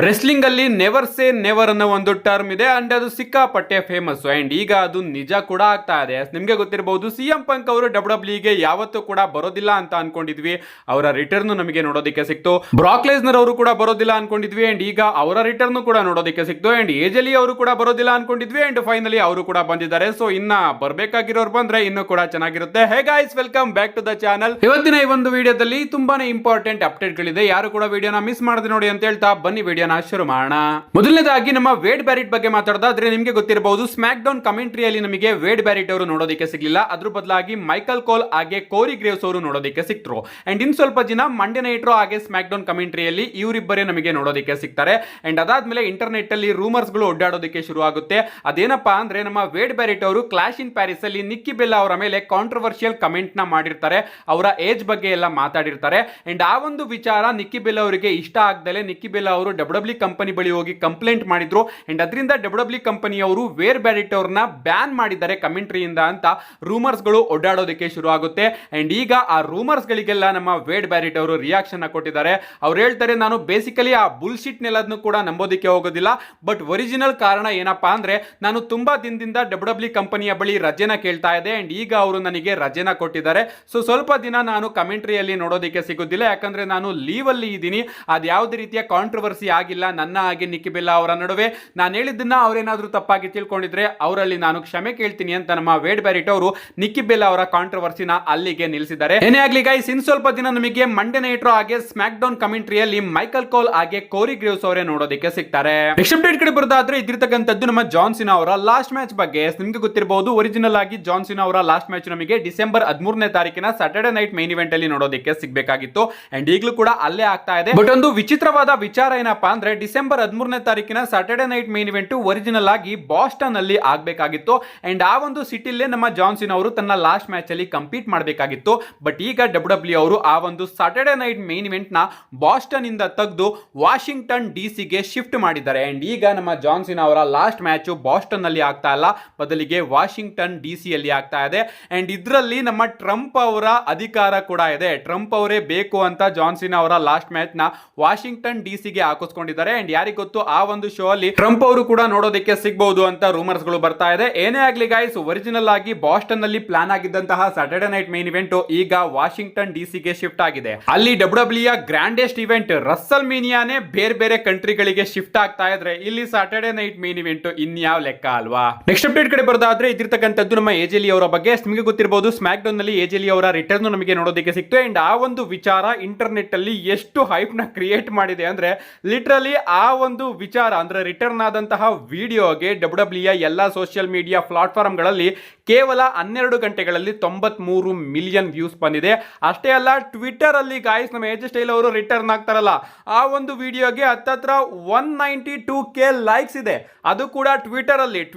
Wrestling ಅಲ್ಲಿ never say never ಅನ್ನೋ ಒಂದು ಟರ್ಮ್ ಇದೆ ಅಂಡ್ ಅದು ಸಿಕ್ಕಾಪಟ್ಟೆ ಫೇಮಸ್ ಅಂಡ್ ಈಗ ಅದು ನಿಜ ಕೂಡ ಆಗ್ತಾ ಇದೆ. ನಿಮ್ಗೆ ಗೊತ್ತಿರಬಹುದು ಸಿಎಂ ಪಂಕ್ ಅವರು ಡಬ್ಲ್ಯೂಡಬ್ಲ್ಯೂಗೆ ಯಾವತ್ತೂ ಕೂಡ ಬರೋದಿಲ್ಲ ಅಂತ ಅನ್ಕೊಂಡಿದ್ವಿ. ಅವರ ರಿಟರ್ನ್ ನಮಗೆ ನೋಡೋದಕ್ಕೆ ಸಿಕ್ತು. ಬ್ರಾಕ್ ಲೆಸ್ನರ್ ಅವರು ಕೂಡ ಬರೋದಿಲ್ಲ ಅನ್ಕೊಂಡಿದ್ವಿ ಅಂಡ್ ಈಗ ಅವರ ರಿಟರ್ನ್ ಕೂಡ ನೋಡೋದಕ್ಕೆ ಸಿಕ್ತು. ಅಂಡ್ ಏಜಲಿ ಅವರು ಕೂಡ ಬರೋದಿಲ್ಲ ಅನ್ಕೊಂಡಿದ್ವಿ ಅಂಡ್ ಫೈನಲಿ ಅವರು ಕೂಡ ಬಂದಿದ್ದಾರೆ. ಸೊ ಇನ್ನ ಬರ್ಬೇಕಾಗಿರೋರು ಬಂದ್ರೆ ಇನ್ನೂ ಕೂಡ ಚೆನ್ನಾಗಿರುತ್ತೆ. Hey guys, welcome back to the channel. ಇವತ್ತಿನ ಈ ಒಂದು ವಿಡಿಯೋದಲ್ಲಿ ತುಂಬಾನೇ ಇಂಪಾರ್ಟೆಂಟ್ ಅಪ್ಡೇಟ್ ಗಳಿದೆ. ಯಾರು ಕೂಡ ವಿಡಿಯೋನ ಮಿಸ್ ಮಾಡದೆ ನೋಡಿ ಅಂತ ಹೇಳ್ತಾ ಬನ್ನಿ ವಿಡಿಯೋನ ಶುರು ಮಾಡೋಣ. ಮೊದಲನೇದಾಗಿ ನಮ್ಮ ವೇಡ್ ಬ್ಯಾರಿಟ್ ಬಗ್ಗೆ ಮಾತಾಡೋದಾದ್ರೆ ನಿಮಗೆ ಗೊತ್ತಿರಬಹುದು ಸ್ಮ್ಯಾಕ್ ಡೌನ್ ಕಮೆಂಟ್ರಿಯಲ್ಲಿ ನಮಗೆ ವೇಡ್ ಬ್ಯಾರಿಟ್ ಅವರು ನೋಡೋದಕ್ಕೆ ಸಿಗಲಿಲ್ಲ. ಅದ್ರ ಬದಲಾಗಿ ಮೈಕಲ್ ಕೋಲ್ ಹಾಗೆ ಕೋರಿ ಗ್ರೇವ್ಸ್ ಅವರು ನೋಡೋದಕ್ಕೆ ಸಿಕ್ತರು. ಅಂಡ್ ಇನ್ ಸ್ವಲ್ಪ ದಿನ ಮಂಡೇ ನೈಟ್ ಹಾಗೆ ಸ್ಮ್ಯಾಕ್ ಡೌನ್ ಕಮೆಂಟ್ರಿಯಲ್ಲಿ ಇವರಿಬ್ಬರೇ ನಮಗೆ ನೋಡೋದಕ್ಕೆ ಸಿಗ್ತಾರೆ. ಅಂಡ್ ಅದಾದ್ಮೇಲೆ ಇಂಟರ್ನೆಟ್ ಅಲ್ಲಿ ರೂಮರ್ಸ್ ಗಳು ಓಡಾಡೋದಕ್ಕೆ ಶುರು ಆಗುತ್ತೆ. ಅದೇನಪ್ಪಾ ಅಂದ್ರೆ ನಮ್ಮ ವೇಡ್ ಬ್ಯಾರಿಟ್ ಅವರು ಕ್ಲಾಶ್ ಇನ್ ಪ್ಯಾರಿಸ್ ಅಲ್ಲಿ ನಿಕ್ಕಿ ಬೆಲ್ಲಾ ಅವರ ಮೇಲೆ ಕಾಂಟ್ರವರ್ಷಿಯಲ್ ಕಮೆಂಟ್ ನ ಮಾಡಿರ್ತಾರೆ. ಅವರ ಏಜ್ ಬಗ್ಗೆ ಎಲ್ಲ ಮಾತಾಡಿರ್ತಾರೆ. ಅಂಡ್ ಆ ಒಂದು ವಿಚಾರ ನಿಕ್ಕಿ ಬೆಲ್ಲಾ ಅವರಿಗೆ ಇಷ್ಟ ಆಗದಲೆ ನಿಕ್ಕಿ ಬೆಲ್ಲಾ ಅವರು ಡಬ್ಲ್ಯೂಡಬ್ಲ್ಯೂ ಕಂಪನಿ ಬಳಿ ಹೋಗಿ ಕಂಪ್ಲೇಂಟ್ ಮಾಡಿದ್ರು. ಅಂಡ್ ಅದರಿಂದ ಡಬ್ಲ್ಯೂಡಬ್ಲ್ಯೂ ಕಂಪನಿಯವರು ವೇರ್ ಬ್ಯಾರಿಟ್ ಅವ್ರನ್ನ ಬ್ಯಾನ್ ಮಾಡಿದ್ದಾರೆ ಕಮೆಂಟ್ರಿಯಿಂದ ಅಂತ ರೂಮರ್ಸ್ ಗಳು ಓಡಾಡೋದಕ್ಕೆ ಶುರು ಆಗುತ್ತೆ. ಅಂಡ್ ಈಗ ಆ ರೂಮರ್ಸ್ ಗಳಿಗೆಲ್ಲ ನಮ್ಮ ವೇಡ್ ಬ್ಯಾರಿಟ್ ಅವರು ರಿಯಾಕ್ಷನ್ ಕೊಟ್ಟಿದ್ದಾರೆ. ಅವ್ರು ಹೇಳ್ತಾರೆ, ನಾನು ಬೇಸಿಕಲಿ ಆ ಬುಲ್ಶಿಟ್ ನೆಲ್ಲದನ್ನು ಕೂಡ ನಂಬೋದಕ್ಕೆ ಹೋಗೋದಿಲ್ಲ. ಬಟ್ ಒರಿಜಿನಲ್ ಕಾರಣ ಏನಪ್ಪಾ ಅಂದ್ರೆ ನಾನು ತುಂಬಾ ದಿನದಿಂದ ಡಬ್ಲ್ಯೂಡಬ್ಲ್ಯೂ ಕಂಪನಿಯ ಬಳಿ ರಜೆನ ಕೇಳ್ತಾ ಇದ್ದೆ. ಅಂಡ್ ಈಗ ಅವರು ನನಗೆ ರಜೆನ ಕೊಟ್ಟಿದ್ದಾರೆ. ಸೊ ಸ್ವಲ್ಪ ದಿನ ನಾನು ಕಮೆಂಟ್ರಿಯಲ್ಲಿ ನೋಡೋದಕ್ಕೆ ಸಿಗೋದಿಲ್ಲ, ಯಾಕಂದ್ರೆ ನಾನು ಲೀವ್ ಅಲ್ಲಿ ಇದ್ದೀನಿ. ಅದು ಯಾವುದೇ ರೀತಿಯ ಕಾಂಟ್ರವರ್ಸಿ ಆಗಿಲ್ಲ ನನ್ನ ಹಾಗೆ ನಿಕ್ಕಿ ಬೆಲ್ಲಾ ಅವರ ನಡುವೆ. ನಾನು ಹೇಳಿದ್ದನ್ನ ಅವರೇನಾದ್ರೂ ತಪ್ಪಾಗಿ ತಿಳ್ಕೊಂಡಿದ್ರೆ ಅವರಲ್ಲಿ ನಾನು ಕ್ಷಮೆ ಕೇಳ್ತೀನಿ ಅಂತ ನಮ್ಮ ವೇಡ್ ಬ್ಯಾರಿಟ್ ಅವರು ನಿಕ್ಕಿ ಬೆಲ್ಲಾ ಅವರ ಕಾಂಟ್ರವರ್ಸಿನ ಅಲ್ಲಿಗೆ ನಿಲ್ಲಿಸಿದ್ದಾರೆ. ಏನೇ ಆಗ್ಲಿ ಗೈಸ್, ಇನ್ ಸ್ವಲ್ಪ ದಿನ ನಮಗೆ ಮಂಡೇ ನೈಟ್ ಹಾಗೆ ಸ್ಮ್ಯಾಕ್ ಡೌನ್ ಕಮೆಂಟ್ರಿಯಲ್ಲಿ ಮೈಕಲ್ ಕೋಲ್ ಹಾಗೆ ಕೋರಿ ಗ್ರೇವ್ಸ್ ಅವರೇ ನೋಡೋದಕ್ಕೆ ಸಿಗ್ತಾರೆ. ನೆಕ್ಸ್ಟ್ ಅಪ್ಡೇಟ್ ಕಡೆ ಬರೋದಾದ್ರೆ ಇದಿರ್ತಕ್ಕಂಥದ್ದು ನಮ್ಮ ಜಾನ್ ಸಿನಾ ಅವರ ಲಾಸ್ಟ್ ಮ್ಯಾಚ್ ಬಗ್ಗೆ. ನಿಮ್ಗೆ ಗೊತ್ತಿರಬಹುದು ಒರಿಜಿನಲ್ ಆಗಿ ಜಾನ್ ಸಿನಾ ಅವರ ಲಾಸ್ಟ್ ಮ್ಯಾಚ್ ನಮಗೆ ಡಿಸೆಂಬರ್ 13ನೇ ತಾರೀಕಿನ ಸ್ಯಾಟರ್ಡೆ ನೈಟ್ ಮೈನ್ ಇವೆಂಟ್ ಅಲ್ಲಿ ನೋಡೋದಕ್ಕೆ ಸಿಗಬೇಕಾಗಿತ್ತು. ಅಂಡ್ ಈಗಲೂ ಕೂಡ ಅಲ್ಲೇ ಆಗ್ತಾ ಇದೆ. ಬಟ್ ಒಂದು ವಿಚಿತ್ರವಾದ ವಿಚಾರ ಏನಪ್ಪಾ ಅಂದ್ರೆ ಡಿಸೆಂಬರ್ 13ನೇ ತಾರೀಕಿನ Saturday night main event original ಆಗಿ ಬಾಸ್ಟನ್ ಅಲ್ಲಿ ಆಗಬೇಕಾಗಿತ್ತು. ಅಂಡ್ ಆ ಒಂದು ಸಿಟಿಲೇ ನಮ್ಮ ಜಾನ್ ಸಿನಾ ಅವರು ತನ್ನ ಲಾಸ್ಟ್ ಮ್ಯಾಚ್ ಅಲ್ಲಿ ಕಂಪೀಟ್ ಮಾಡಬೇಕಾಗಿತ್ತು. ಬಟ್ ಈಗ ಡಬ್ಲ್ಯೂಡಬ್ಲ್ಯೂ ಅವರು ಆ ಒಂದು ಸ್ಯಾಟರ್ಡೆ ನೈಟ್ ಮೈನ್ ಇವೆಂಟ್ ನ ಬಾಸ್ಟನ್ ಇಂದ ತೆಗೆದು ವಾಷಿಂಗ್ಟನ್ ಡಿಸಿ ಗೆ ಶಿಫ್ಟ್ ಮಾಡಿದ್ದಾರೆ. ಅಂಡ್ ಈಗ ನಮ್ಮ ಜಾನ್ ಸಿನಾ ಅವರ ಲಾಸ್ಟ್ ಮ್ಯಾಚ್ ಬಾಸ್ಟನ್ ಅಲ್ಲಿ ಆಗ್ತಾ ಇಲ್ಲ, ಬದಲಿಗೆ ವಾಷಿಂಗ್ಟನ್ ಡಿಸಿ ಅಲ್ಲಿ ಆಗ್ತಾ ಇದೆ. ಅಂಡ್ ಇದರಲ್ಲಿ ನಮ್ಮ ಟ್ರಂಪ್ ಅವರ ಅಧಿಕಾರ ಕೂಡ ಇದೆ. ಟ್ರಂಪ್ ಅವರೇ ಬೇಕು ಅಂತ ಜಾನ್ ಸಿನಾ ಅವರ ಲಾಸ್ಟ್ ಮ್ಯಾಚ್ ನ ವಾಷಿಂಗ್ಟನ್ ಡಿಸಿ ಗೆ ಹಾಕಿಸ್ಕೊಂಡಿದ್ದಾರೆ. ಅಂಡ್ ಯಾರಿಗೆ ಗೊತ್ತು ಆ ಒಂದು ಶೋ ಅಲ್ಲಿ ಟ್ರಂಪ್ ಅವರು ಕೂಡ ನೋಡೋದಕ್ಕೆ ಸಿಗಬಹುದು ಅಂತ ರೂಮರ್ಸ್ ಗಳು ಬರ್ತಾ ಇದೆ. ಏನೇ ಆಗ್ಲಿ ಗೈಸ್, ಒರಿಜಿನಲ್ ಆಗಿ ಬಾಸ್ಟನ್ ಅಲ್ಲಿ ಪ್ಲಾನ್ ಆಗಿದ್ದಂತಹ ಸ್ಯಾಟರ್ಡೆ ನೈಟ್ ಮೈನ್ ಇವೆಂಟ್ ಈಗ ವಾಷಿಂಗ್ಟನ್ ಡಿಸಿ ಗೆ ಶಿಫ್ಟ್ ಆಗಿದೆ. ಅಲ್ಲಿ ಡಬ್ಲ್ಯೂಡಬ್ಲ್ಯೂ ಗ್ರ್ಯಾಂಡೆಸ್ಟ್ ಇವೆಂಟ್ ರಸ್ಸಲ್ ಮೀನಿಯಾನೇ ಬೇರೆ ಬೇರೆ ಕಂಟ್ರಿಗಳಿಗೆ ಶಿಫ್ಟ್ ಆಗ್ತಾ ಇದ್ರೆ ಇಲ್ಲಿ ಸ್ಯಾಟರ್ಡೆ ನೈಟ್ ಮೈನ್ ಇವೆಂಟ್ ಇನ್ಯಾವ ಲೆಕ್ಕ ಅಲ್ವಾ. ನೆಕ್ಸ್ಟ್ ಅಪ್ಡೇಟ್ ಕಡೆ ಬರೋದಾದ್ರೆ ಇದಿರ್ತಕ್ಕಂಥದ್ದು ನಮ್ಮ ಏಜಲಿ ಅವರ ಬಗ್ಗೆ. ನಿಮಗೆ ಗೊತ್ತಿರಬಹುದು ಸ್ಮ್ಯಾಕ್ ಡೌನ್ ನಲ್ಲಿ ಏಜಲಿ ಅವರ ರಿಟರ್ನ್ ನಮಗೆ ನೋಡೋದಕ್ಕೆ ಸಿಕ್ತು. ಅಂಡ್ ಆ ಒಂದು ವಿಚಾರ ಇಂಟರ್ನೆಟ್ ಅಲ್ಲಿ ಎಷ್ಟು ಹೈಪ್ ನ ಕ್ರಿಯೇಟ್ ಮಾಡಿದೆ ಅಂದ್ರೆ ಲಿಟರಲಿ ಆ ಒಂದು ವಿಚಾರ ಅಂದ್ರೆ ರಿಟರ್ನ್ ಆದಂತಹ ವಿಡಿಯೋಗೆ ಡಬ್ಲ್ಯೂಡಬ್ಲ್ಯೂ ಎಲ್ಲಾ ಸೋಷಿಯಲ್ ಮೀಡಿಯಾ ಪ್ಲಾಟ್ಫಾರ್ಮ್ ಗಳಲ್ಲಿ ಕೇವಲ 12 ಗಂಟೆಗಳಲ್ಲಿ 93 ಮಿಲಿಯನ್ ವ್ಯೂಸ್ ಬಂದಿದೆ. ಅಷ್ಟೇ ಅಲ್ಲ, ಟ್ವಿಟರ್ ಅಲ್ಲಿ ಗಾಯ್ಸ್ ನಮ್ಮ ಏಜ್ ಸ್ಟೈಲ್ ಅವರು ರಿಟರ್ನ್ ಆಗ್ತಾರಲ್ಲ ಆ ಒಂದು ವಿಡಿಯೋಗೆ ಹತ್ತತ್ರ 192K ಲೈಕ್ಸ್ ಇದೆ. ಅದು ಕೂಡ ಟ್ವಿಟರ್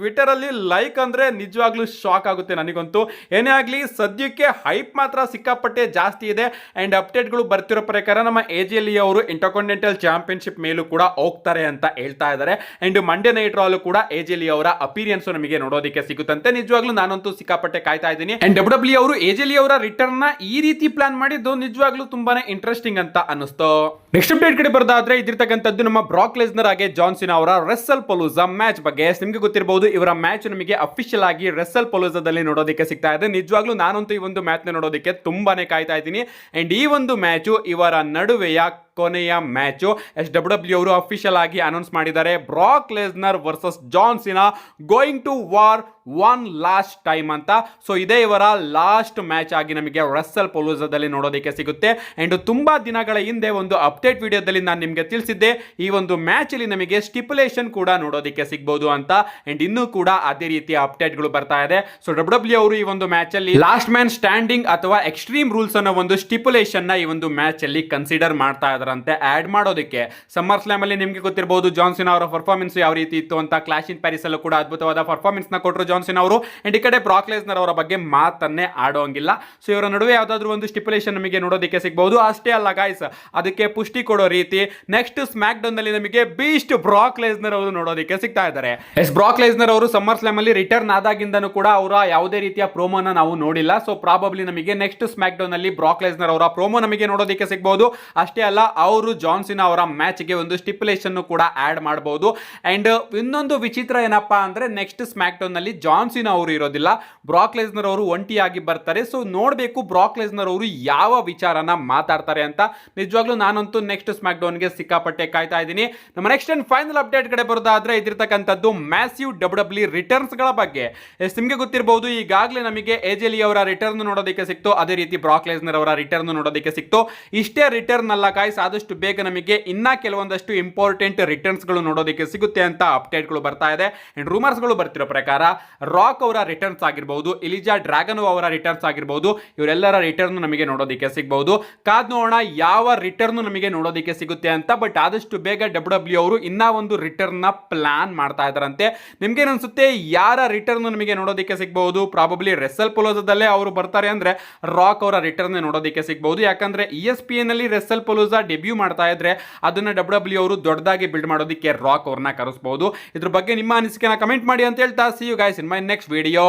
ಅಲ್ಲಿ ಲೈಕ್ ಅಂದ್ರೆ ನಿಜವಾಗ್ಲೂ ಶಾಕ್ ಆಗುತ್ತೆ ನನಗಂತೂ. ಏನೇ ಆಗ್ಲಿ ಸದ್ಯಕ್ಕೆ ಹೈಪ್ ಮಾತ್ರ ಸಿಕ್ಕಾಪಟ್ಟೆ ಜಾಸ್ತಿ ಇದೆ. ಅಂಡ್ ಅಪ್ಡೇಟ್ಗಳು ಬರ್ತಿರೋ ಪ್ರಕಾರ ನಮ್ಮ ಏಜಲಿ ಅವರು ಇಂಟರ್ಕಾಂಟಿನೆಂಟಲ್ ಚಾಂಪಿಯನ್ಶಿಪ್ ಮೇಲೂ ಕೂಡ ಹೋಗ್ತಾರೆ ಅಂತ ಹೇಳ್ತಾ ಇದ್ದಾರೆ. ಅಂಡ್ ಮಂಡೇ ನೈಟ್ ರಾಲು ಕೂಡ ಏಜಲಿ ಅವರ ಅಪಿರಿಯನ್ಸ್ ನಮಗೆ ನೋಡೋದಕ್ಕೆ ಸಿಗುತ್ತಂತೆ. ನಿಜವಾಗ್ಲೂ ನಾನಂತೂ ಸಿಕ್ಕಾಪಟ್ಟೆ ಕಾಯ್ತಾ ಇದ್ದೀನಿ. ಅಂಡ್ ಡಬ್ಲ್ಯೂಡಬ್ಲ್ಯೂ ಅವರು ಏಜಲಿ ಅವರ ರಿಟರ್ನ್ ನ ಈ ರೀತಿ ಪ್ಲಾನ್ ಮಾಡಿದ್ದು ನಿಜವಾಗ್ಲೂ ತುಂಬಾನೇ ಇಂಟ್ರೆಸ್ಟಿಂಗ್ ಅಂತ ಅನಿಸ್ತು. ನೆಕ್ಸ್ಟ್ ಅಪ್ಡೇಟ್ ಕಡೆ ಬರೋದಾದ್ರೆ ಇದಿರ್ತಕ್ಕಂಥದ್ದು ನಮ್ಮ ಬ್ರಾಕ್ ಲೆಸ್ನರ್ ಹಾಗೆ ಜಾನ್ ಸಿನಾ ಅವರ ರೆಸ್ಸಲ್ ಪಲೂಜಾ ಮ್ಯಾಚ್ ಬಗ್ಗೆ. ನಿಮಗೆ ಗೊತ್ತಿರಬಹುದು ಇವರ ಮ್ಯಾಚ್ ನಮಗೆ ಅಫಿಷಿಯಲ್ ಆಗಿ ರೆಸ್ಸಲ್ ಪಲೂಜಾದಲ್ಲಿ ನೋಡೋದಕ್ಕೆ ಸಿಗ್ತಾ ಇದೆ. ನಿಜವಾಗ್ಲೂ ನಾನಂತೂ ಈ ಒಂದು ಮ್ಯಾಚ್ ನ ನೋಡೋದಕ್ಕೆ ತುಂಬಾನೇ ಕಾಯ್ತಾ ಇದ್ದೀನಿ. ಅಂಡ್ ಈ ಒಂದು ಮ್ಯಾಚ್ ಇವರ ನಡುವೆಯ ಕೊನೆಯ ಮ್ಯಾಚ್ ಡಬ್ಲ್ಯೂಡಬ್ಲ್ಯೂ ಅವರು ಅಫಿಷಿಯಲ್ ಆಗಿ ಅನೌನ್ಸ್ ಮಾಡಿದ್ದಾರೆ. Brock Lesnar versus John Cena going to war one last time ಅಂತ. ಸೊ ಇದೇ ಇವರ ಲಾಸ್ಟ್ ಮ್ಯಾಚ್ ಆಗಿ ನಮಗೆ ರೆಸ್ಸಲ್ ಪಲೂಜಾದಲ್ಲಿ ನೋಡೋದಕ್ಕೆ ಸಿಗುತ್ತೆ. ಅಂಡ್ ತುಂಬಾ ದಿನಗಳ ಹಿಂದೆ ಒಂದು ಅಪ್ಡೇಟ್ ವಿಡಿಯೋದಲ್ಲಿ ನಾನು ನಿಮಗೆ ತಿಳಿಸಿದ್ದೆ ಈ ಒಂದು ಮ್ಯಾಚ್ ಅಲ್ಲಿ ನಮಗೆ ಸ್ಟಿಪ್ಯುಲೇಷನ್ ಕೂಡ ನೋಡೋದಕ್ಕೆ ಸಿಗಬಹುದು ಅಂತ. ಅಂಡ್ ಇನ್ನೂ ಕೂಡ ಅದೇ ರೀತಿಯ ಅಪ್ಡೇಟ್ ಗಳು ಬರ್ತಾ ಇದೆ. ಸೊ ಡಬ್ಲ್ಯೂಡಬ್ಲ್ಯೂ ಅವರು ಈ ಒಂದು ಮ್ಯಾಚ್ ಅಲ್ಲಿ ಲಾಸ್ಟ್ ಮ್ಯಾನ್ ಸ್ಟ್ಯಾಂಡಿಂಗ್ ಅಥವಾ ಎಕ್ಸ್ಟ್ರೀಮ್ ರೂಲ್ಸ್ ಅನ್ನೋ ಒಂದು ಸ್ಟಿಪ್ಯುಲೇಷನ್ ನ ಈ ಒಂದು ಮ್ಯಾಚ್ ಅಲ್ಲಿ ಕನ್ಸಿಡರ್ ಮಾಡ್ತಾ ಇದ್ದಾರೆ ಆಡ್ ಮಾಡೋದಕ್ಕೆ. ಸಮ್ಮರ್ ಸ್ಲಾಮ್ ಅಲ್ಲಿ ನಿಮಗೆ ಗೊತ್ತಿರಬಹುದು ಜಾನ್ ಸಿನಾ ಅವರ ಪರ್ಫಾರ್ಮೆನ್ಸ್ ಯಾವ ರೀತಿ ಇತ್ತು ಅಂತ. ಕ್ಲಾಶ್ ಇನ್ ಪ್ಯಾರಿಸ್ ಅಲ್ಲೂ ಕೂಡ ಅದ್ಭುತವಾದ ಪರ್ಫಾರ್ಮೆನ್ಸ್ ನ ಕೊಟ್ಟರು ಜಾನ್ ಜಾನ್ಸನ್ ಅವರು. ಅಂಡ್ ಈ ಕಡೆ ಬ್ರಾಕ್ ಲೆಸ್ನರ್ ಅವರ ಬಗ್ಗೆ ಮಾತನ್ನೇ ಆಡೋಂಗಿಲ್ಲ. ಸೊ ಇವರ ನಡುವೆ ಯಾವ್ದಾದ್ರು ಒಂದು ಸ್ಟಿಪ್ಯುಲೇಷನ್ ನಮಗೆ ನೋಡೋದಕ್ಕೆ ಸಿಗಬಹುದು. ಅಷ್ಟೇ ಅಲ್ಲ ಗೈಸ್, ಅದಕ್ಕೆ ಪುಷ್ಟಿ ಕೊಡೋ ರೀತಿ ನೆಕ್ಸ್ಟ್ ಸ್ಮ್ಯಾಕ್ ಡೌನ್ ನಲ್ಲಿ ನಮಗೆ ಬೀಸ್ಟ್ ಬ್ರಾಕ್ ಲೆಸ್ನರ್ ಅವರು ನೋಡೋದಕ್ಕೆ ಸಿಗ್ತಾ ಇದ್ದಾರೆ. ಬ್ರಾಕ್ ಲೆಸ್ನರ್ ಅವರು ಸಮ್ಮರ್ ಸ್ಲಾಮ್ ಅಲ್ಲಿ ರಿಟರ್ನ್ ಆದಾಗಿಂದನೂ ಕೂಡ ಅವರ ಯಾವುದೇ ರೀತಿಯ ಪ್ರೋಮೋನ ನಾವು ನೋಡಿಲ್ಲ. ಸೊ ಪ್ರಾಬಬ್ಲಿ ನಮಗೆ ನೆಕ್ಸ್ಟ್ ಸ್ಮ್ಯಾಕ್ ಡೌನ್ ಅಲ್ಲಿ ಬ್ರಾಕ್ ಲೆಸ್ನರ್ ಅವರ ಪ್ರೋಮೋ ನಮಗೆ ನೋಡೋದಕ್ಕೆ ಸಿಗಬಹುದು. ಅಷ್ಟೇ ಅಲ್ಲ, ಅವರು ಜಾನ್ಸನ್ ಅವರ ಮ್ಯಾಚ್ ಗೆ ಒಂದು ಸ್ಟಿಪ್ಯುಲೇಷನ್ ಕೂಡ ಆಡ್ ಮಾಡಬಹುದು. ಅಂಡ್ ಇನ್ನೊಂದು ವಿಚಿತ್ರ ಏನಪ್ಪಾ ಅಂದ್ರೆ ನೆಕ್ಸ್ಟ್ ಸ್ಮ್ಯಾಕ್ ಡೌನ್ ನಲ್ಲಿ ಜಾನ್ಸನ್ ಅವರು ಇರೋದಿಲ್ಲ, ಬ್ರಾಕ್ ಲೆಸ್ನರ್ ಅವರು ಒಂಟಿಯಾಗಿ ಬರ್ತಾರೆ. ಸೊ ನೋಡಬೇಕು ಬ್ರಾಕ್ ಲೆಸ್ನರ್ ಅವರು ಯಾವ ವಿಚಾರನ ಮಾತಾಡ್ತಾರೆ ಅಂತ. ನಿಜವಾಗ್ಲೂ ನಾನಂತೂ ನೆಕ್ಸ್ಟ್ ಸ್ಮ್ಯಾಕ್ ಡೌನ್ ಗೆ ಸಿಕ್ಕಾಪಟ್ಟೆ ಕಾಯ್ತಾ ಇದ್ದೀನಿ. ನಮ್ಮ ನೆಕ್ಸ್ಟ್ ಅಂಡ್ ಫೈನಲ್ ಅಪ್ಡೇಟ್ ಕಡೆ ಬರೋದಾದ್ರೆ ಇದಿರ್ತಕ್ಕಂಥದ್ದು ಮ್ಯಾಸಿವ್ ಡಬ್ಲ್ಯೂ ರಿಟರ್ನ್ಸ್ ಗಳ ಬಗ್ಗೆ. ನಿಮಗೆ ಗೊತ್ತಿರಬಹುದು, ಈಗಾಗಲೇ ನಮಗೆ ಎಜೆಲಿ ಅವರ ರಿಟರ್ನ್ ನೋಡೋದಕ್ಕೆ ಸಿಕ್ತು, ಅದೇ ರೀತಿ ಬ್ರಾಕ್ ಲೆಸ್ನರ್ ಅವರ ರಿಟರ್ನ್ ನೋಡೋದಕ್ಕೆ ಸಿಕ್ತು. ಇಷ್ಟೇ ರಿಟರ್ನ್ ಅಲ್ಲ ಗಾಯ್ಸ್, ಆದಷ್ಟು ಬೇಗ ನಮಗೆ ಇನ್ನ ಕೆಲವೊಂದಷ್ಟು ಇಂಪಾರ್ಟೆಂಟ್ ರಿಟರ್ನ್ಸ್ ಗಳು ನೋಡೋದಕ್ಕೆ ಸಿಗುತ್ತೆ ಅಂತ ಅಪ್ಡೇಟ್ ಗಳು ಬರ್ತಾ ಇದೆ. ಅಂಡ್ ರೂಮರ್ಸ್ ಗಳು ಬರ್ತಿರೋ ಪ್ರಕಾರ ರಾಕ್ ಅವರ ರಿಟರ್ನ್ಸ್ ಆಗಿರಬಹುದು, ಇಲಿಜಾ ಡ್ರ್ಯಾಗನ್ ಅವರ ರಿಟರ್ನ್ಸ್ ಆಗಿರಬಹುದು, ಇವರೆಲ್ಲರ ರಿಟರ್ನ್ ನಮಗೆ ನೋಡೋದಕ್ಕೆ ಸಿಗಬಹುದು. ಕಾದ್ ನೋಡೋಣ ಯಾವ ರಿಟರ್ನ್ ನಮಗೆ ನೋಡೋದಕ್ಕೆ ಸಿಗುತ್ತೆ ಅಂತ. ಬಟ್ ಆದಷ್ಟು ಬೇಗ ಡಬ್ಲ್ಯೂ ಅವರು ಇನ್ನ ಒಂದು ರಿಟರ್ನ್ ನ ಪ್ಲಾನ್ ಮಾಡ್ತಾ ಇದ್ದಾರಂತೆ. ನಿಮ್ಗೆ ಅನ್ಸುತ್ತೆ ಯಾರ ರಿಟರ್ನ್ ನಮಗೆ ನೋಡೋದಕ್ಕೆ ಸಿಗಬಹುದು? ಪ್ರಾಬಬ್ಲಿ ರೆಸಲ್ ಪೊಲೋಜಾದಲ್ಲೇ ಅವರು ಬರ್ತಾರೆ ಅಂದ್ರೆ ರಾಕ್ ಅವರ ರಿಟರ್ನ್ ನೋಡೋದಕ್ಕೆ ಸಿಗಬಹುದು. ಯಾಕಂದ್ರೆ ESPN ಅಲ್ಲಿ ರೆಸಲ್ ಪೊಲೋಜಾ ಡೆಬ್ಯೂ ಮಾಡ್ತಾ ಇದ್ರೆ ಅದನ್ನ ಡಬ್ಲ್ಯೂ ಅವರು ದೊಡ್ಡದಾಗಿ ಬಿಲ್ಡ್ ಮಾಡೋದಕ್ಕೆ ರಾಕ್ ಅವ್ರನ್ನ ಕರೆಸಬಹುದು. ಇದ್ರ ಬಗ್ಗೆ ನಿಮ್ಮ ಅನಿಸಿಕೆನ ಕಮೆಂಟ್ ಮಾಡಿ ಅಂತ ಹೇಳ್ತಾ, see you guys in my next video.